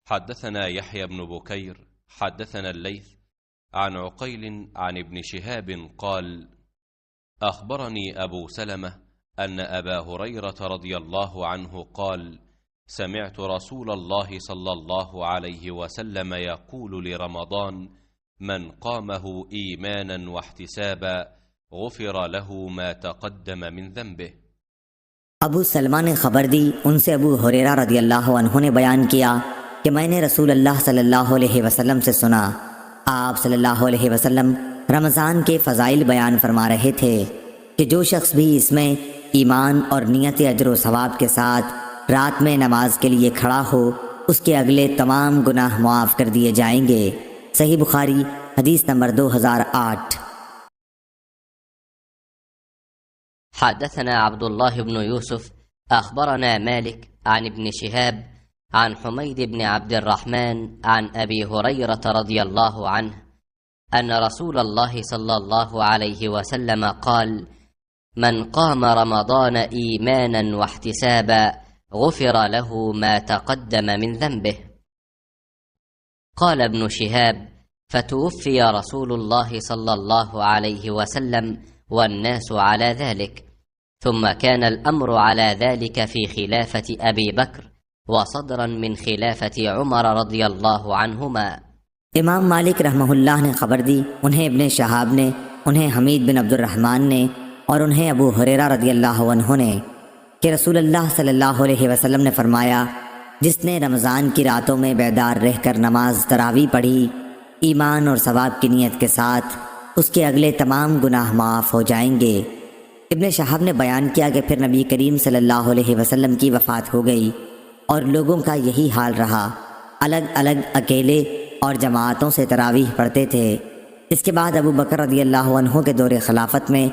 حدثنا يحيى بن بكير حدثنا الليث عن عقيل عن ابن شهاب قال أخبرني أبو سلمة أن أبا هريرة رضي الله عنه قال سمعت رسول الله صلى الله عليه وسلم يقول لرمضان من قامه إيمانا واحتسابا غفر له ما تقدم من ذنبه۔ ابو سلمہ نے خبر دی، ان سے ابو ہریرہ رضی اللہ عنہ نے بیان کیا کہ میں نے رسول اللہ صلی اللہ علیہ وسلم سے سنا، آپ صلی اللہ علیہ وسلم رمضان کے فضائل بیان فرما رہے تھے کہ جو شخص بھی اس میں ایمان اور نیت اجر و ثواب کے ساتھ رات میں نماز کے لیے کھڑا ہو، اس کے اگلے تمام گناہ معاف کر دیے جائیں گے۔ صحیح بخاری حدیث نمبر 2008۔ حدثنا عبد الله بن يوسف أخبرنا مالك عن ابن شهاب عن حميد بن عبد الرحمن عن أبي هريرة رضي الله عنه أن رسول الله صلى الله عليه وسلم قال من قام رمضان إيمانا واحتسابا غفر له ما تقدم من ذنبه۔ قال ابن شهاب فتوفي رسول الله صلى الله عليه وسلم والناس على ذلك، ثم كان الأمر على ذلك في خلافة أبي بكر وصدرا من خلافة عمر رضي الله عنهما۔ امام مالک رحمہ اللہ نے خبر دی، انہیں ابن شہاب نے، انہیں حمید بن عبد الرحمن نے، اور انہیں ابو ہریرہ رضی اللہ عنہ نے کہ رسول اللہ صلی اللہ علیہ وسلم نے فرمایا جس نے رمضان کی راتوں میں بیدار رہ کر نماز تراویح پڑھی ایمان اور ثواب کی نیت کے ساتھ، اس کے اگلے تمام گناہ معاف ہو جائیں گے۔ ابن شہاب نے بیان کیا کہ پھر نبی کریم صلی اللہ علیہ وسلم کی وفات ہو گئی اور لوگوں کا یہی حال رہا، الگ الگ اکیلے اور جماعتوں سے تراویح پڑھتے تھے۔ اس کے بعد ابو بکر رضی اللہ عنہ کے دور خلافت میں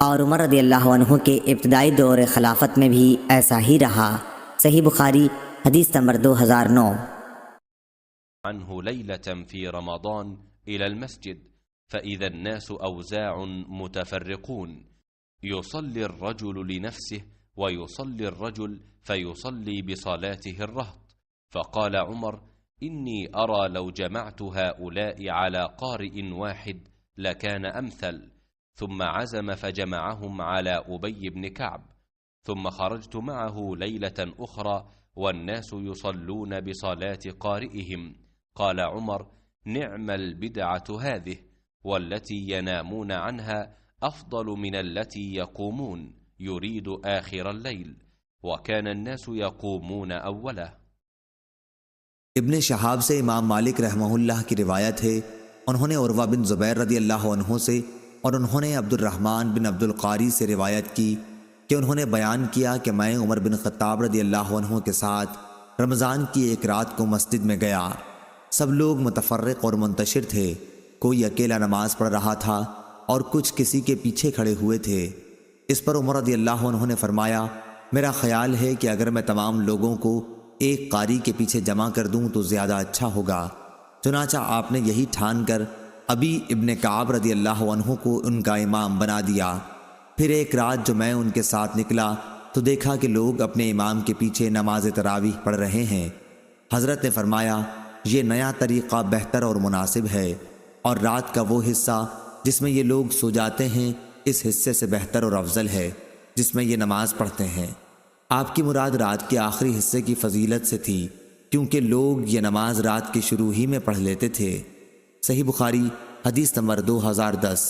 اور عمر رضی اللہ عنہ کے ابتدائی دور خلافت میں بھی ایسا ہی رہا۔ صحیح بخاری حدیث نمبر 2009۔ عنه ليلة في رمضان إلى المسجد فإذا الناس أوزاع متفرقون يصلي الرجل لنفسه ويصلي الرجل فيصلي بصلاته الرهط، فقال عمر إني أرى لو جمعت هؤلاء على قارئ واحد لكان أمثل، ثم عزم فجمعهم على أبي بن كعب، ثم خرجت معه ليلة أخرى والناس يصلون بصلاة قارئهم، قال عمر نعم البدعة هذه والتي ينامون عنها أفضل من التي يقومون يريد آخر الليل وكان الناس يقومون أوله۔ ابن شہاب سے امام مالک رحمہ اللہ کی روایت ہے، انہوں نے عروہ بن زبیر رضی اللہ عنہ سے اور انہوں نے عبد الرحمن بن عبد القاری سے روایت کی کہ انہوں نے بیان کیا کہ میں عمر بن خطاب رضی اللہ عنہ کے ساتھ رمضان کی ایک رات کو مسجد میں گیا، سب لوگ متفرق اور منتشر تھے، کوئی اکیلا نماز پڑھ رہا تھا اور کچھ کسی کے پیچھے کھڑے ہوئے تھے۔ اس پر عمر رضی اللہ عنہ نے فرمایا میرا خیال ہے کہ اگر میں تمام لوگوں کو ایک قاری کے پیچھے جمع کر دوں تو زیادہ اچھا ہوگا، چنانچہ آپ نے یہی ٹھان کر ابی ابن کعب رضی اللہ عنہ کو ان کا امام بنا دیا۔ پھر ایک رات جو میں ان کے ساتھ نکلا تو دیکھا کہ لوگ اپنے امام کے پیچھے نماز تراویح پڑھ رہے ہیں۔ حضرت نے فرمایا یہ نیا طریقہ بہتر اور مناسب ہے، اور رات کا وہ حصہ جس میں یہ لوگ سو جاتے ہیں اس حصے سے بہتر اور افضل ہے جس میں یہ نماز پڑھتے ہیں۔ آپ کی مراد رات کے آخری حصے کی فضیلت سے تھی، کیونکہ لوگ یہ نماز رات کے شروع ہی میں پڑھ لیتے تھے۔ صحیح بخاری حدیث نمبر 2010۔